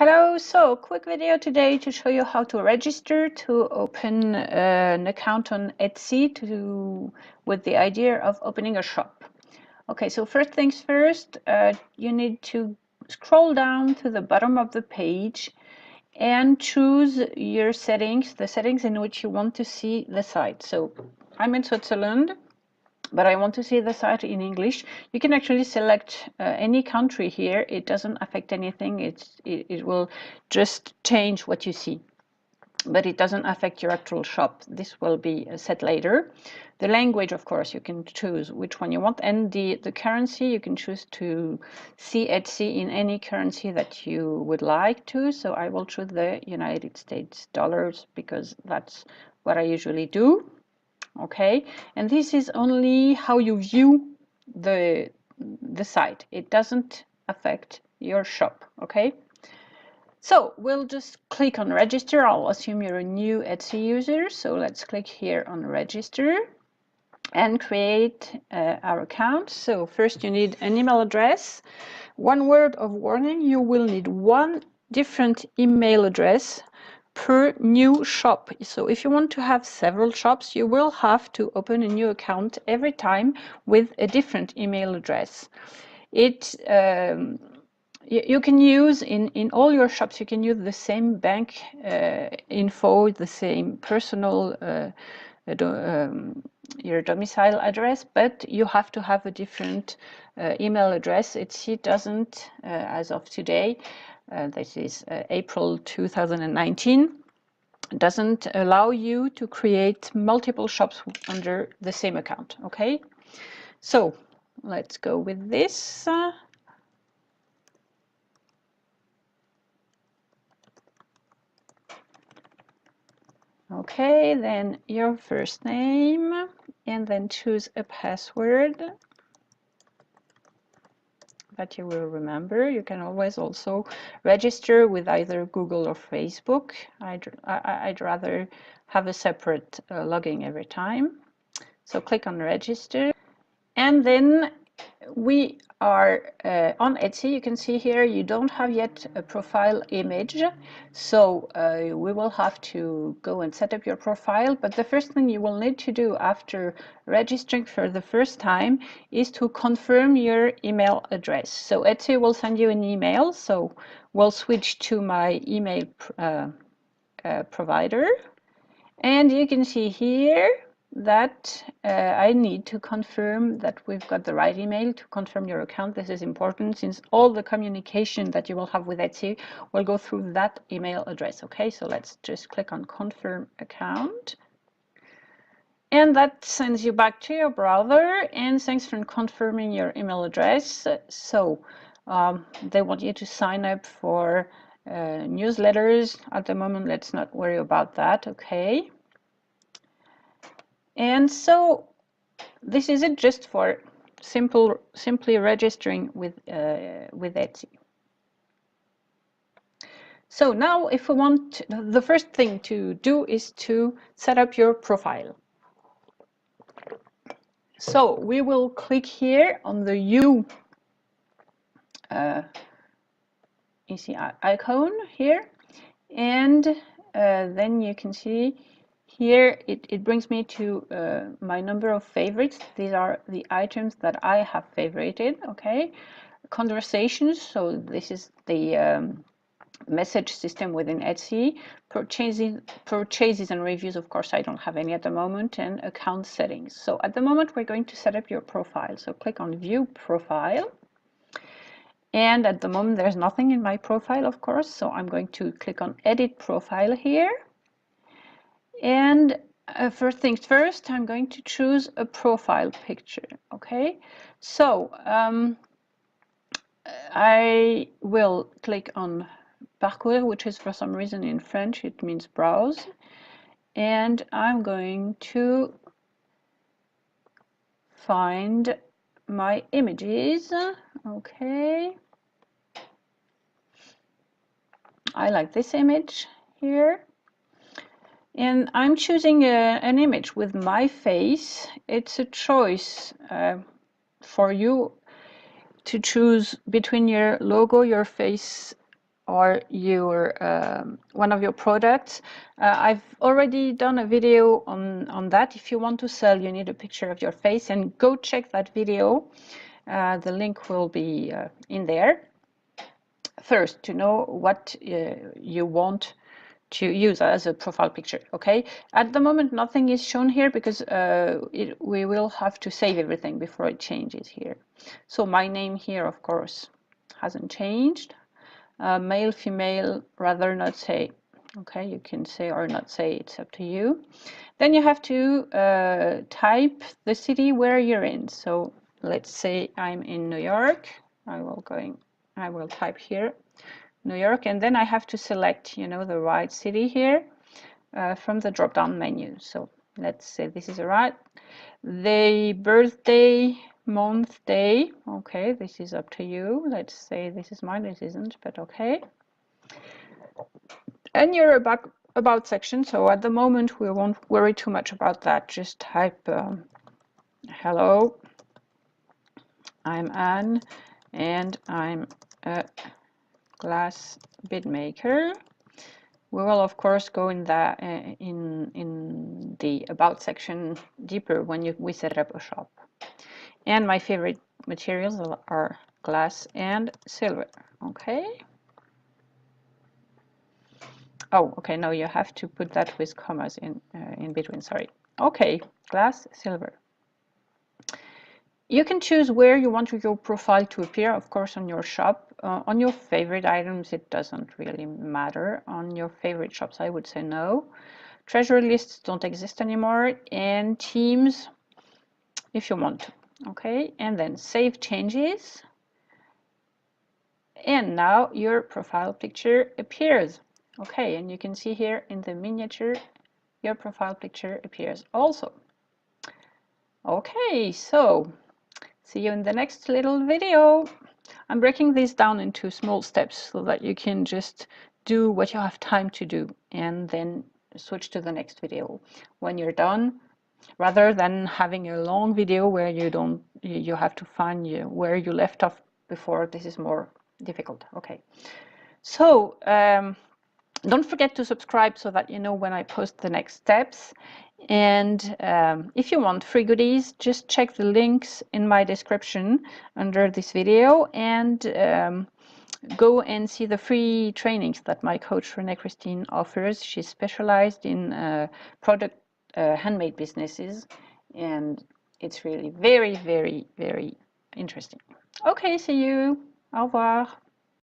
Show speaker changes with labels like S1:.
S1: Hello, so quick video today to show you how to register to open an account on Etsy with the idea of opening a shop. Okay, so first things first, you need to scroll down to the bottom of the page and choose your settings, the settings in which you want to see the site. So I'm in Switzerland, but I want to see the site in English. You can actually select any country here. It doesn't affect anything. It will just change what you see, but it doesn't affect your actual shop. This will be set later. The language, of course, you can choose which one you want, and the currency, you can choose to see Etsy in any currency that you would like to. So I will choose the United States dollars because that's what I usually do. Okay, and this is only how you view the site. It doesn't affect your shop. Okay, so we'll just click on register. I'll assume you're a new Etsy user, so let's click here on register and create our account. So first you need an email address. One word of warning: you will need one different email address per new shop. So if you want to have several shops, you will have to open a new account every time with a different email address. You can use in all your shops, you can use the same bank info, the same personal your domicile address, but you have to have a different email address. Etsy doesn't, as of today, this is April 2019, doesn't allow you to create multiple shops under the same account. Okay, so let's go with this. Okay, then your first name, and then choose a password that you will remember. You can always also register with either Google or Facebook. I'd rather have a separate login every time. So click on register, and then we are on Etsy. You can see here you don't have yet a profile image, so we will have to go and set up your profile. But the first thing you will need to do after registering for the first time is to confirm your email address. So Etsy will send you an email, so we'll switch to my email provider, and you can see here that I need to confirm that we've got the right email to confirm your account. This is important since all the communication that you will have with Etsy will go through that email address. Okay, so let's just click on confirm account. And that sends you back to your browser, and thanks for confirming your email address. So they want you to sign up for newsletters. At the moment, let's not worry about that. Okay. And so this is it, just for simply registering with Etsy. So now if we want, the first thing to do is to set up your profile. So we will click here on the U you see icon here, and then you can see here it brings me to my number of favorites. These are the items that I have favorited. Okay, conversations, so this is the message system within Etsy. Purchases and reviews, of course I don't have any at the moment, and account settings. So at the moment we're going to set up your profile, so click on view profile. And at the moment there's nothing in my profile, of course, so I'm going to click on edit profile here. And first things first, I'm going to choose a profile picture. Okay, so I will click on parcourir, which is for some reason in French it means browse, and I'm going to find my images. Okay, I like this image here, and I'm choosing an image with my face. It's a choice for you to choose between your logo, your face, or your one of your products. I've already done a video on that. If you want to sell, you need a picture of your face, and go check that video. The link will be in there. First, to know what you want to use as a profile picture. Okay, at the moment nothing is shown here because we will have to save everything before it changes here. So my name here, of course, hasn't changed. Male, female, rather not say. Okay, you can say or not say, it's up to you. Then you have to type the city where you're in. So let's say I'm in New York. I will type here New York, and then I have to select, you know, the right city here from the drop-down menu. So let's say this is right. The birthday, month, day. Okay, this is up to you. Let's say this is mine. This isn't, but okay. And your about section. So at the moment we won't worry too much about that. Just type hello, I'm Anne, and I'm a glass bead maker. We will of course go in the about section deeper when we set up a shop. And my favorite materials are glass and silver. Okay. Oh, okay. No, you have to put that with commas in between. Sorry. Okay, glass, silver. You can choose where you want your profile to appear, of course, on your shop. On your favorite items, it doesn't really matter. On your favorite shops, I would say no. Treasure lists don't exist anymore, and teams, if you want to. Okay, and then save changes. And now your profile picture appears. Okay, and you can see here in the miniature, your profile picture appears also. Okay, so see you in the next little video. I'm breaking this down into small steps so that you can just do what you have time to do and then switch to the next video when you're done, rather than having a long video where you have to find where you left off before. This is more difficult. Okay, so don't forget to subscribe so that you know when I post the next steps. And if you want free goodies, just check the links in my description under this video, and go and see the free trainings that my coach Renee Christine offers. She's specialized in product handmade businesses, and it's really very, very, very interesting. Okay, see you. Au revoir.